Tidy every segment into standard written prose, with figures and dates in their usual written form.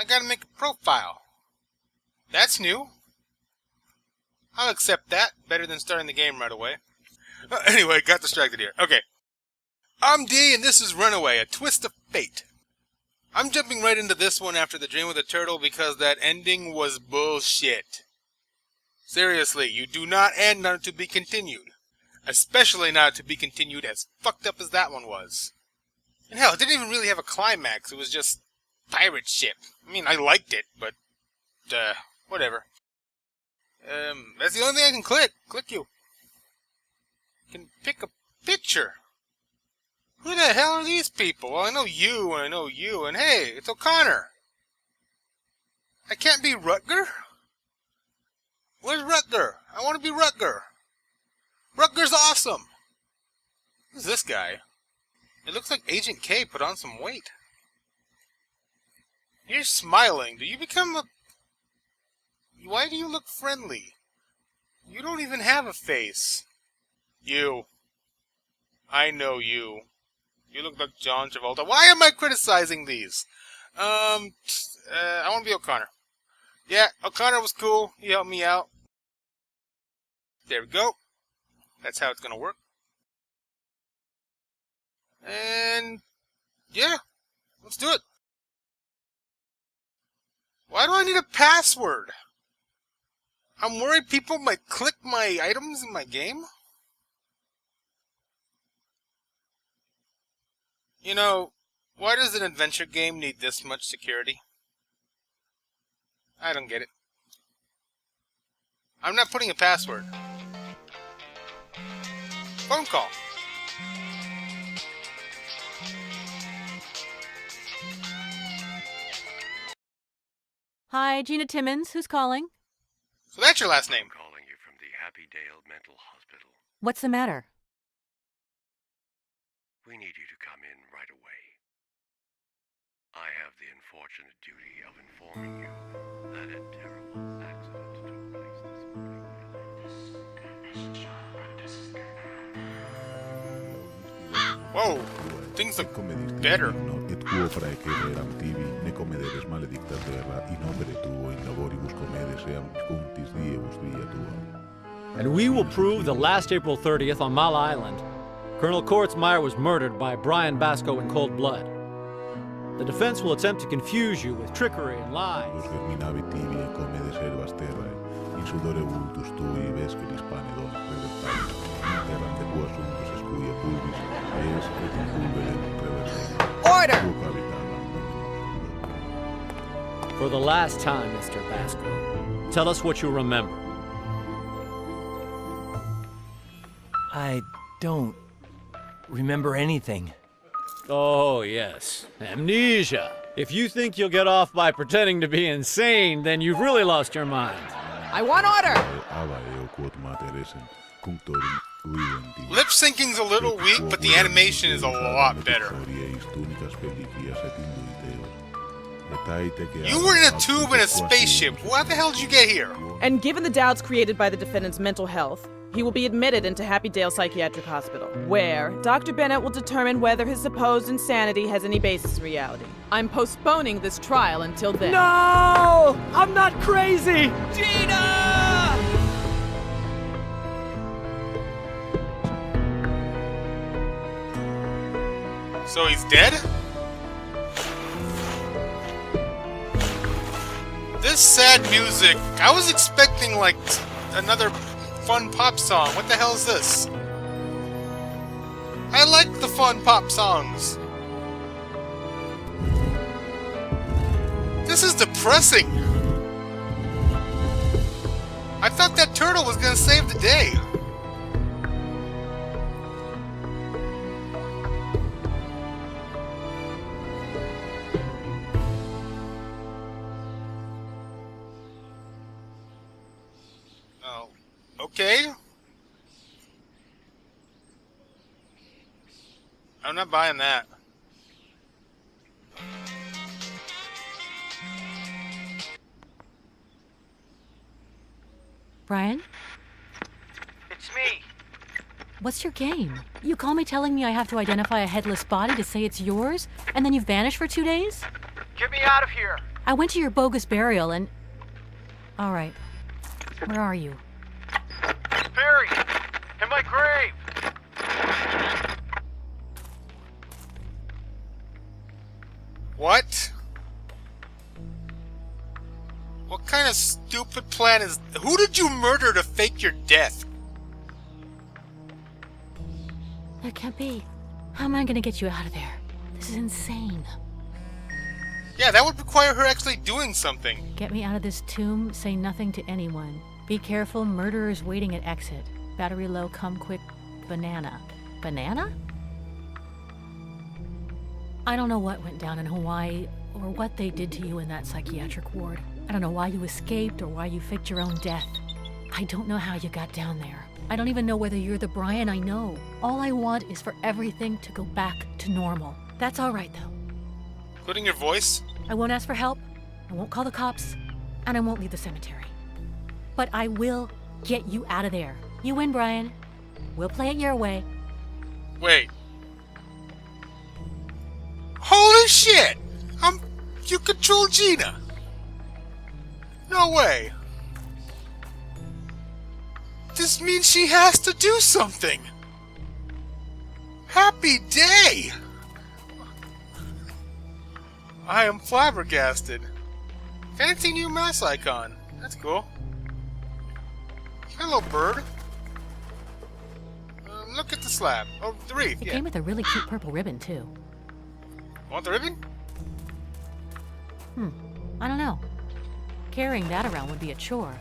I gotta make a profile. That's new. I'll accept that. Better than starting the game right away. Anyway, got distracted here. Okay. I'm D, and this is Runaway, a twist of fate. I'm jumping right into this one after the dream with the turtle because that ending was bullshit. Seriously, you do not end on to be continued. Especially not to be continued as fucked up as that one was. And hell, it didn't even really have a climax. It was just pirate ship. I mean, I liked it, but whatever. That's the only thing I can click. Click you. I can pick a picture. Who the hell are these people? Well, I know you, and I know you, and hey, it's O'Connor. I can't be Rutger? Where's Rutger? I want to be Rutger. Rutger's awesome. Who's this guy? It looks like Agent K put on some weight. You're smiling. Do you become a... Why do you look friendly? You don't even have a face. You. I know you. You look like John Travolta. Why am I criticizing these? I want to be O'Connor. Yeah, O'Connor was cool. He helped me out. There we go. That's how it's gonna work. And... yeah. Let's do it. Why do I need a password? I'm worried people might click my items in my game. You know, why does an adventure game need this much security? I don't get it. I'm not putting a password. Phone call. Hi, Gina Timmons. Who's calling? So that's your last name. I'm calling you from the Happydale Mental Hospital. What's the matter? We need you to come in right away. I have the unfortunate duty of informing you that a terrible accident took place this morning. Whoa, things look better. E tuo praekerreram tivi, ne comederes maledicta terra, in opere tuo in laboribus comedes eam cuntis diebus via tua. And we will prove that last April 30th on Mile Island, Colonel Kortzmeyer was murdered by Brian Basco in cold blood. The defense will attempt to confuse you with trickery and lies. Los germinavit tibi e comedes ervas terrae, in sudore vultus tui vesceris panedon revertalis, in terram de quo assuntus escuia pulvis, ees et in pulverem reversem. Order! Tuo cavitanam For the last time, Mr. Basco, tell us what you remember. I don't remember anything. Oh, yes. Amnesia. If you think you'll get off by pretending to be insane, then you've really lost your mind. I want order! ava eo quod materesen, cunctorum uidentim. Lip syncing's a little weak, but the animation is a lot better. You were in a tube in a spaceship. How the hell did you get here? And given the doubts created by the defendant's mental health, he will be admitted into Happydale Psychiatric Hospital, where Dr. Bennett will determine whether his supposed insanity has any basis in reality. I'm postponing this trial until then. No! I'm not crazy! Gina! So he's dead? This sad music, I was expecting like another fun pop song. What the hell is this? I like the fun pop songs. This is depressing. I thought that turtle was gonna save the day. Oh, okay. I'm not buying that. Brian? It's me. What's your game? You call me telling me I have to identify a headless body to say it's yours, and then you vanish for 2 days? Get me out of here. I went to your bogus burial and... All right. Where are you? Barry! In my grave! What? What kind of stupid plan is... Who did you murder to fake your death? That can't be. How am I gonna get you out of there? This is insane. Yeah, that would require her actually doing something. Get me out of this tomb, say nothing to anyone. Be careful, murderers waiting at exit. Battery low, come quick, banana. Banana? I don't know what went down in Hawaii, or what they did to you in that psychiatric ward. I don't know why you escaped, or why you faked your own death. I don't know how you got down there. I don't even know whether you're the Brian I know. All I want is for everything to go back to normal. That's all right, though. Including your voice? I won't ask for help, I won't call the cops, and I won't leave the cemetery. But I will get you out of there. You win, Brian. We'll play it your way. Wait. Holy shit! You control Gina! No way! This means she has to do something! Happy day! I am flabbergasted. Fancy new mouse icon. That's cool. Hello, bird. Look at the slab. Oh, the wreath, It yeah. came with a really cute purple ribbon, too. Want the ribbon? I don't know. Carrying that around would be a chore.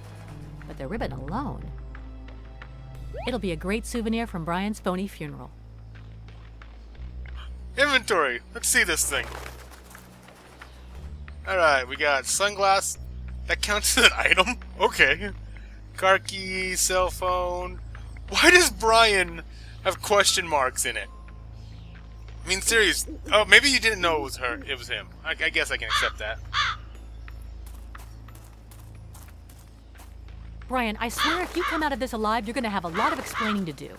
But the ribbon alone... It'll be a great souvenir from Brian's phony funeral. Inventory. Let's see this thing. Alright, we got sunglass. That counts as an item? Okay. Car key, cell phone. Why does Brian have question marks in it? I mean, serious. Oh, maybe you didn't know it was her. It was him. I guess I can accept that. Brian, I swear if you come out of this alive, you're gonna have a lot of explaining to do.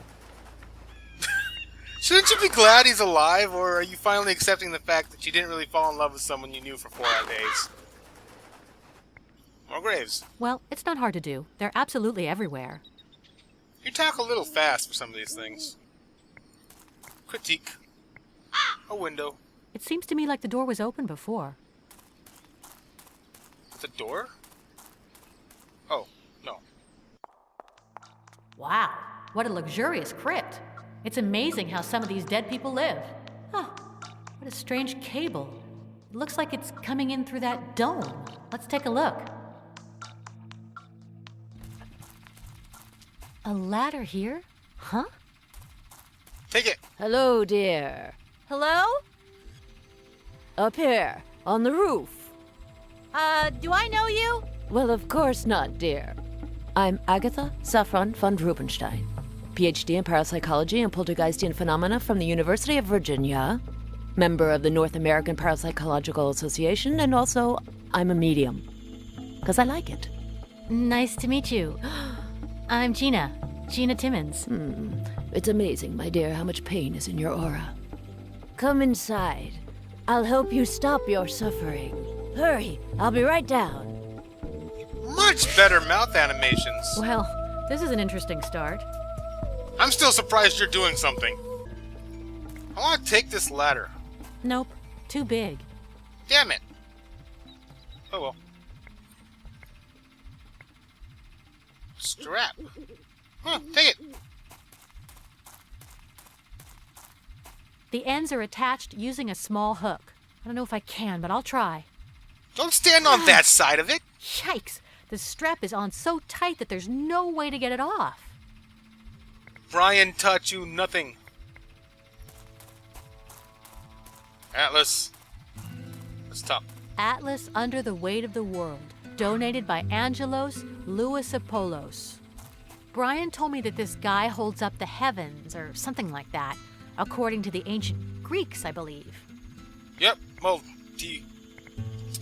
Shouldn't you be glad he's alive, or are you finally accepting the fact that you didn't really fall in love with someone you knew for 4 days? More graves. Well, it's not hard to do. They're absolutely everywhere. You talk a little fast for some of these things. Critique. A window. It seems to me like the door was open before. The door? Oh, no. Wow, what a luxurious crypt. It's amazing how some of these dead people live. Huh, what a strange cable. It looks like it's coming in through that dome. Let's take a look. A ladder here? Huh? Take it. Hello, dear. Hello? Up here, on the roof. Do I know you? Well, of course not, dear. I'm Agatha Saffron von Rubenstein, PhD in parapsychology and poltergeistian phenomena from the University of Virginia, member of the North American Parapsychological Association, and also I'm a medium. 'Cause I like it. Nice to meet you. I'm Gina. Gina Timmons. It's amazing, my dear, how much pain is in your aura. Come inside. I'll help you stop your suffering. Hurry, I'll be right down. Much better mouth animations. Well, this is an interesting start. I'm still surprised you're doing something. I want to take this ladder. Nope, too big. Damn it. Oh well. Strap. Huh, take it. The ends are attached using a small hook. I don't know if I can, but I'll try. Don't stand on that side of it. Yikes! The strap is on so tight that there's no way to get it off. Brian taught you nothing. Atlas. Let's talk. Atlas Under the Weight of the World, donated by Angelos Louisopoulos. Brian told me that this guy holds up the heavens, or something like that, according to the ancient Greeks, I believe. Yep, well,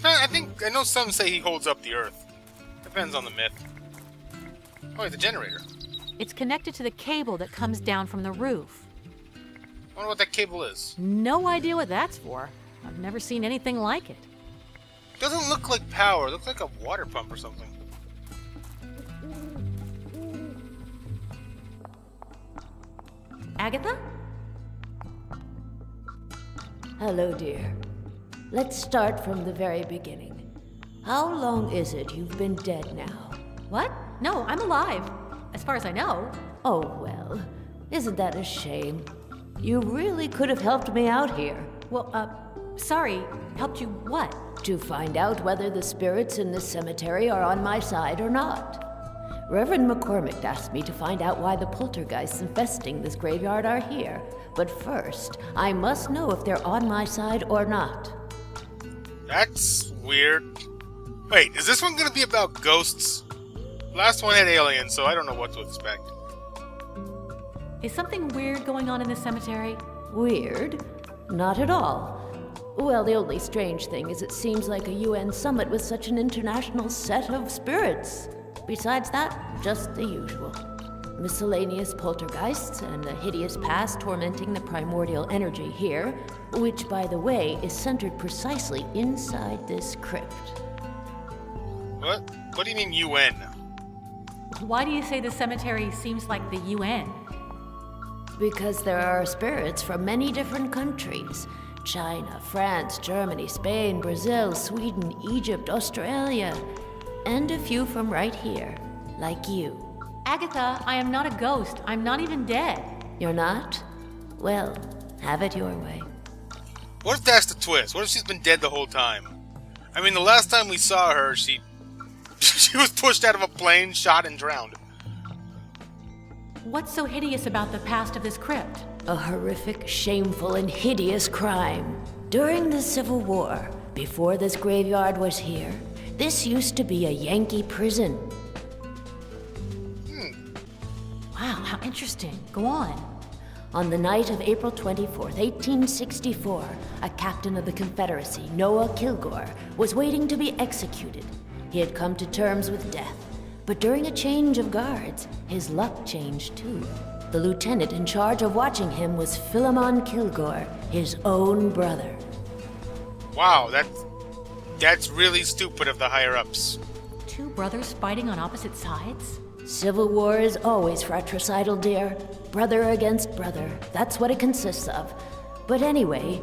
I know some say he holds up the earth. Depends on the myth. Oh, wait, the generator. It's connected to the cable that comes down from the roof. I wonder what that cable is. No idea what that's for. I've never seen anything like it. Doesn't look like power. It looks like a water pump or something. Agatha? Hello, dear. Let's start from the very beginning. How long is it you've been dead now? What? No, I'm alive. As far as I know. Oh, well, isn't that a shame? You really could have helped me out here. Well, sorry. Helped you what? To find out whether the spirits in this cemetery are on my side or not. Reverend McCormick asked me to find out why the poltergeists infesting this graveyard are here. But first, I must know if they're on my side or not. That's weird. Wait, is this one gonna be about ghosts? Last one had aliens, so I don't know what to expect. Is something weird going on in this cemetery? Weird? Not at all. Well, the only strange thing is it seems like a UN summit with such an international set of spirits. Besides that, just the usual. Miscellaneous poltergeists and the hideous past tormenting the primordial energy here, which, by the way, is centered precisely inside this crypt. What? What do you mean UN? Why do you say the cemetery seems like the UN? Because there are spirits from many different countries. China, France, Germany, Spain, Brazil, Sweden, Egypt, Australia, and a few from right here, like you. Agatha, I am not a ghost. I'm not even dead. You're not? Well, have it your way. What if that's the twist? What if she's been dead the whole time? I mean, the last time we saw her, she was pushed out of a plane, shot, and drowned. What's so hideous about the past of this crypt? A horrific, shameful, and hideous crime. During the Civil War, before this graveyard was here, this used to be a Yankee prison. Wow, how interesting. Go on. On the night of April 24th, 1864, a captain of the Confederacy, Noah Kilgore, was waiting to be executed. He had come to terms with death, but during a change of guards, his luck changed too. The lieutenant in charge of watching him was Philemon Kilgore, his own brother. Wow, that's really stupid of the higher-ups. Two brothers fighting on opposite sides? Civil war is always fratricidal, dear. Brother against brother. That's what it consists of. But anyway,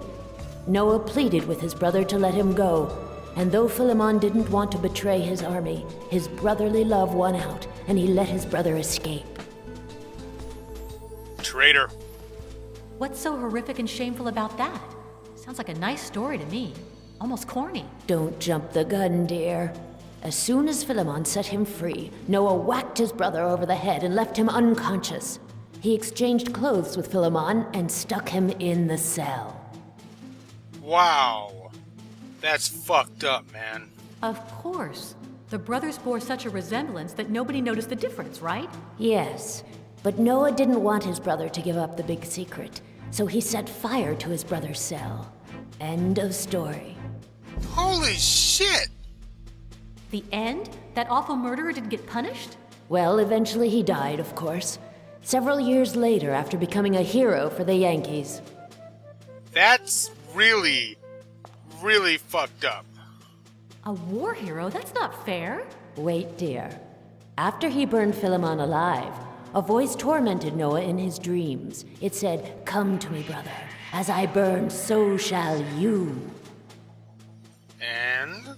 Noah pleaded with his brother to let him go. And though Philemon didn't want to betray his army, his brotherly love won out, and he let his brother escape. Traitor. What's so horrific and shameful about that? Sounds like a nice story to me. Almost corny. Don't jump the gun, dear. As soon as Philemon set him free, Noah whacked his brother over the head and left him unconscious. He exchanged clothes with Philemon and stuck him in the cell. Wow. That's fucked up, man. Of course. The brothers bore such a resemblance that nobody noticed the difference, right? Yes, but Noah didn't want his brother to give up the big secret, so he set fire to his brother's cell. End of story. Holy shit! The end? That awful murderer didn't get punished? Well, eventually he died, of course. Several years later, after becoming a hero for the Yankees. That's really, really fucked up. A war hero? That's not fair. Wait, dear. After he burned Philemon alive, a voice tormented Noah in his dreams. It said, "Come to me, brother. As I burn, so shall you." And?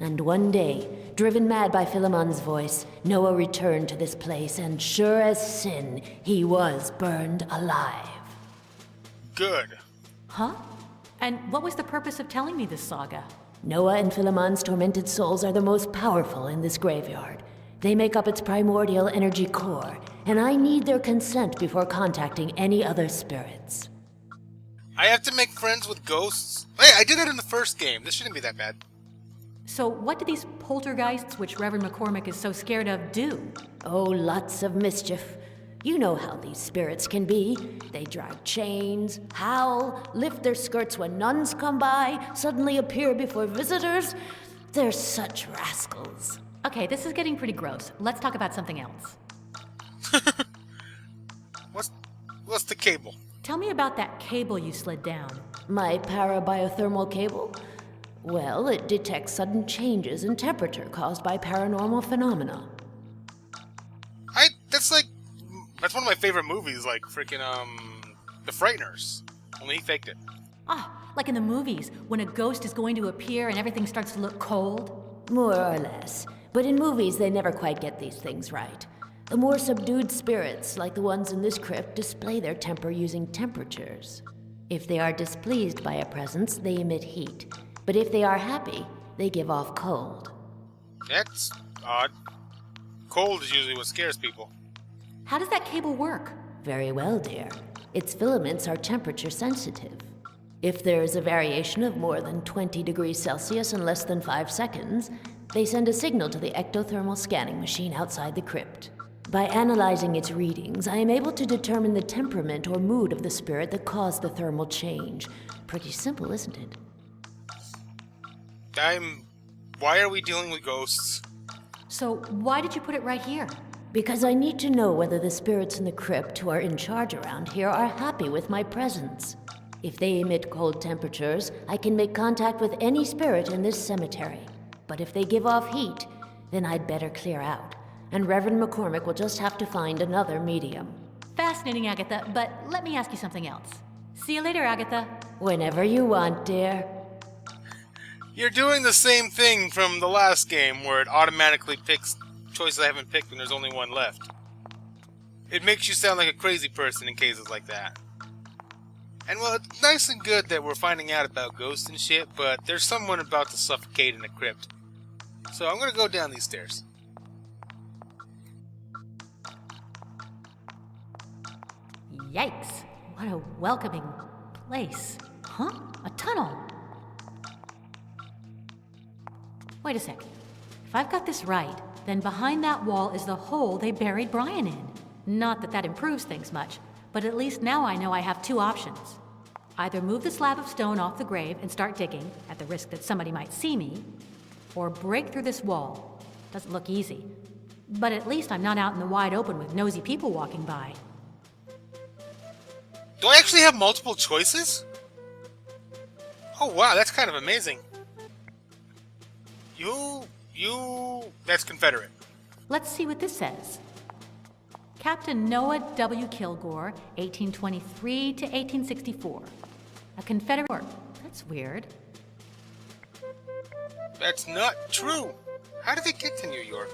And one day, driven mad by Philemon's voice, Noah returned to this place, and sure as sin, he was burned alive. Good. Huh? And what was the purpose of telling me this saga? Noah and Philemon's tormented souls are the most powerful in this graveyard. They make up its primordial energy core, and I need their consent before contacting any other spirits. I have to make friends with ghosts? Hey, I did it in the first game. This shouldn't be that bad. So what do these poltergeists, which Reverend McCormick is so scared of, do? Oh, lots of mischief. You know how these spirits can be. They drive chains, howl, lift their skirts when nuns come by, suddenly appear before visitors. They're such rascals. Okay, this is getting pretty gross. Let's talk about something else. What's the cable? Tell me about that cable you slid down. My parabiothermal cable? Well, it detects sudden changes in temperature caused by paranormal phenomena. That's one of my favorite movies, like freaking The Frighteners. Only he faked it. Like in the movies, when a ghost is going to appear and everything starts to look cold? More or less. But in movies, they never quite get these things right. The more subdued spirits, like the ones in this crypt, display their temper using temperatures. If they are displeased by a presence, they emit heat. But if they are happy, they give off cold. That's odd. Cold is usually what scares people. How does that cable work? Very well, dear. Its filaments are temperature sensitive. If there is a variation of more than 20 degrees Celsius in less than 5 seconds, they send a signal to the ectothermal scanning machine outside the crypt. By analyzing its readings, I am able to determine the temperament or mood of the spirit that caused the thermal change. Pretty simple, isn't it? Why are we dealing with ghosts? So why did you put it right here? Because I need to know whether the spirits in the crypt who are in charge around here are happy with my presence. If they emit cold temperatures, I can make contact with any spirit in this cemetery. But if they give off heat, then I'd better clear out. And Reverend McCormick will just have to find another medium. Fascinating, Agatha, but let me ask you something else. See you later, Agatha. Whenever you want, dear. You're doing the same thing from the last game, where it automatically picks choices I haven't picked when there's only one left. It makes you sound like a crazy person in cases like that. And well, it's nice and good that we're finding out about ghosts and shit, but there's someone about to suffocate in the crypt. So I'm gonna go down these stairs. Yikes. What a welcoming place. Huh? A tunnel. Wait a sec. If I've got this right, then behind that wall is the hole they buried Brian in. Not that that improves things much, but at least now I know I have two options. Either move the slab of stone off the grave and start digging, at the risk that somebody might see me, or break through this wall. Doesn't look easy. But at least I'm not out in the wide open with nosy people walking by. Do I actually have multiple choices? Oh wow, that's kind of amazing. That's Confederate. Let's see what this says. Captain Noah W. Kilgore, 1823 to 1864. A Confederate. That's weird. That's not true. How did they get to New York?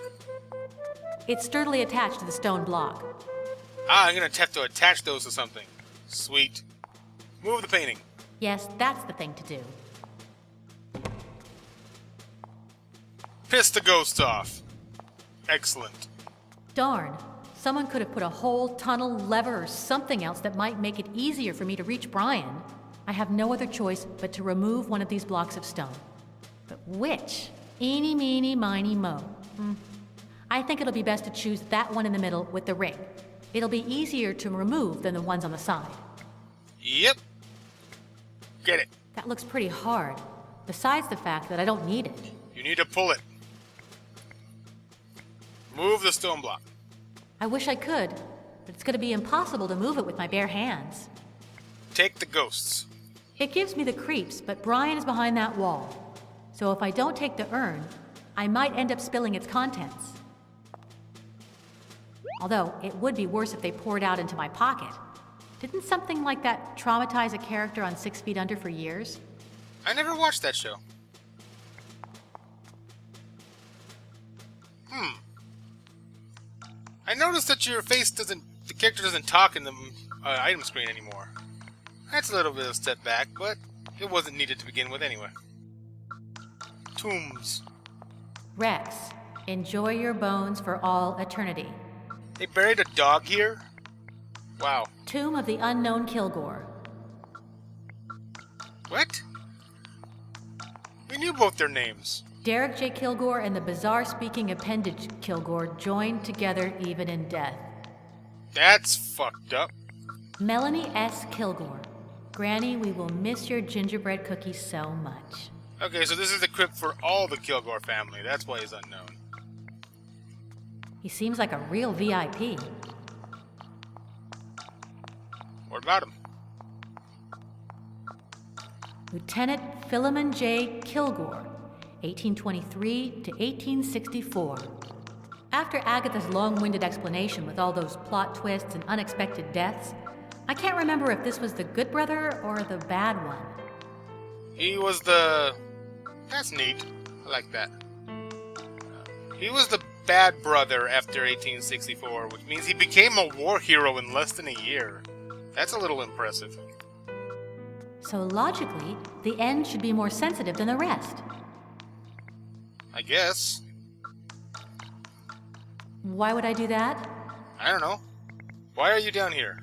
It's sturdily attached to the stone block. I'm gonna have to attach those to something. Sweet. Move the painting. Yes, that's the thing to do. Piss the ghosts off. Excellent. Darn. Someone could have put a hole, tunnel, lever, or something else that might make it easier for me to reach Brian. I have no other choice but to remove one of these blocks of stone. But which? Eeny, meeny, miny, mo. I think it'll be best to choose that one in the middle with the ring. It'll be easier to remove than the ones on the side. Yep. Get it. That looks pretty hard, besides the fact that I don't need it. You need to pull it. Move the stone block. I wish I could, but it's going to be impossible to move it with my bare hands. Take the ghosts. It gives me the creeps, but Brian is behind that wall. So if I don't take the urn, I might end up spilling its contents. Although, it would be worse if they poured out into my pocket. Didn't something like that traumatize a character on 6 Feet Under for years? I never watched that show. I noticed that the character doesn't talk in the item screen anymore. That's a little bit of a step back, but it wasn't needed to begin with anyway. Tombs. Rex, enjoy your bones for all eternity. They buried a dog here? Wow. Tomb of the Unknown Kilgore. What? We knew both their names. Derek J. Kilgore and the bizarre-speaking appendage Kilgore joined together even in death. That's fucked up. Melanie S. Kilgore. Granny, we will miss your gingerbread cookies so much. Okay, so this is the crypt for all the Kilgore family. That's why he's unknown. He seems like a real VIP. What about him? Lieutenant Philemon J. Kilgore, 1823 to 1864. After Agatha's long-winded explanation with all those plot twists and unexpected deaths, I can't remember if this was the good brother or the bad one. He was the... That's neat. I like that. He was the bad brother after 1864, which means he became a war hero in less than a year. That's a little impressive. So logically, the end should be more sensitive than the rest. I guess. Why would I do that? I don't know. Why are you down here?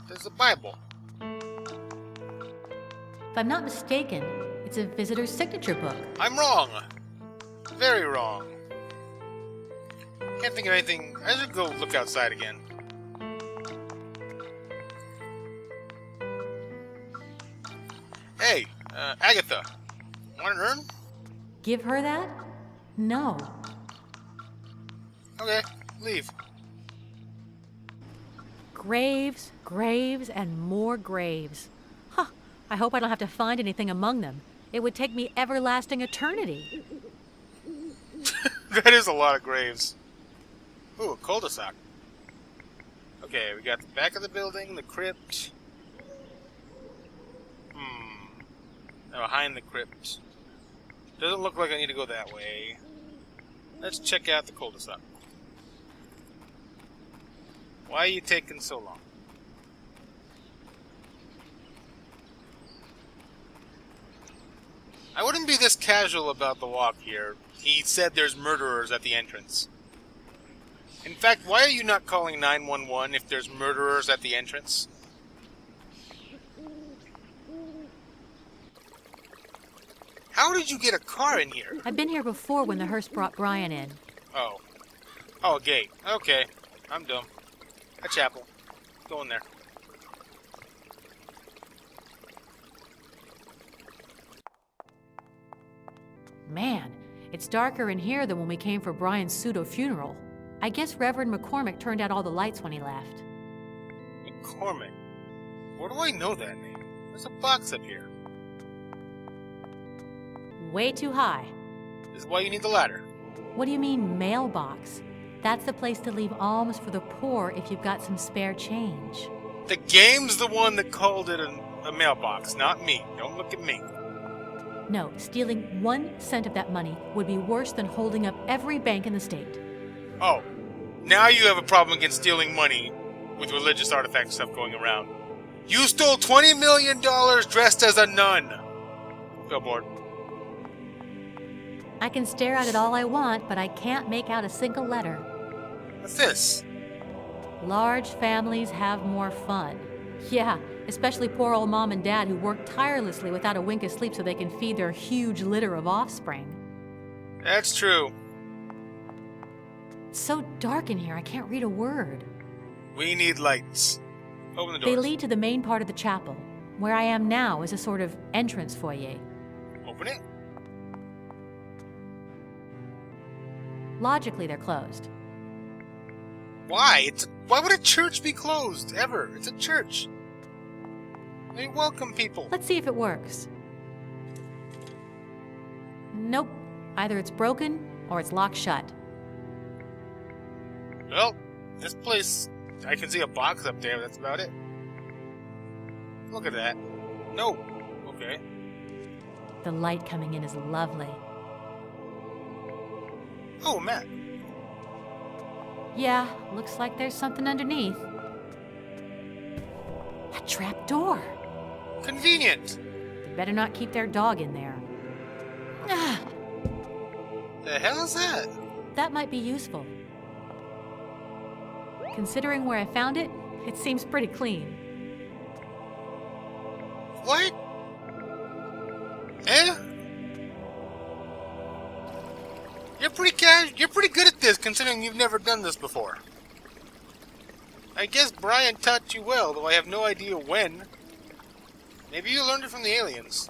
There's a Bible. If I'm not mistaken, it's a visitor's signature book. I'm wrong. Very wrong. Can't think of anything. I should go look outside again. Hey, Agatha. Want an urn? Give her that? No. Okay, leave. Graves, graves, and more graves. Huh, I hope I don't have to find anything among them. It would take me everlasting eternity. That is a lot of graves. Ooh, a cul-de-sac. Okay, we got the back of the building, the crypt. Now behind the crypt. Doesn't look like I need to go that way. Let's check out the cul-de-sac. Why are you taking so long? I wouldn't be this casual about the walk here. He said there's murderers at the entrance. In fact, why are you not calling 911 if there's murderers at the entrance? How did you get a car in here? I've been here before when the hearse brought Brian in. Oh. Oh, a gate. Okay. I'm dumb. A chapel. Go in there. Man, it's darker in here than when we came for Brian's pseudo-funeral. I guess Reverend McCormick turned out all the lights when he left. McCormick? Where do I know that name? There's a box up here. Way too high. This is why you need the ladder. What do you mean, mailbox? That's the place to leave alms for the poor if you've got some spare change. The game's the one that called it a mailbox, not me. Don't look at me. No, stealing 1 cent of that money would be worse than holding up every bank in the state. Oh, now you have a problem against stealing money with religious artifact stuff going around. You stole $20 million dressed as a nun. Billboard. I can stare at it all I want, but I can't make out a single letter. What's this? Large families have more fun. Yeah, especially poor old mom and dad who work tirelessly without a wink of sleep so they can feed their huge litter of offspring. That's true. It's so dark in here, I can't read a word. We need lights. Open the doors. They lead to the main part of the chapel. Where I am now is a sort of entrance foyer. Open it. Logically, they're closed. Why? Why would a church be closed, ever? It's a church. They welcome people. Let's see if it works. Nope. Either it's broken or it's locked shut. Well, this place, I can see a box up there, that's about it. Look at that. No. Okay. The light coming in is lovely. Oh, Matt. Yeah, looks like there's something underneath. A trap door. Convenient. They better not keep their dog in there. Ah, The hell is that? that might be useful. Considering where I found it, it seems pretty clean. What? Eh? You're pretty good at this, considering you've never done this before. I guess Brian taught you well, though I have no idea when. Maybe you learned it from the aliens.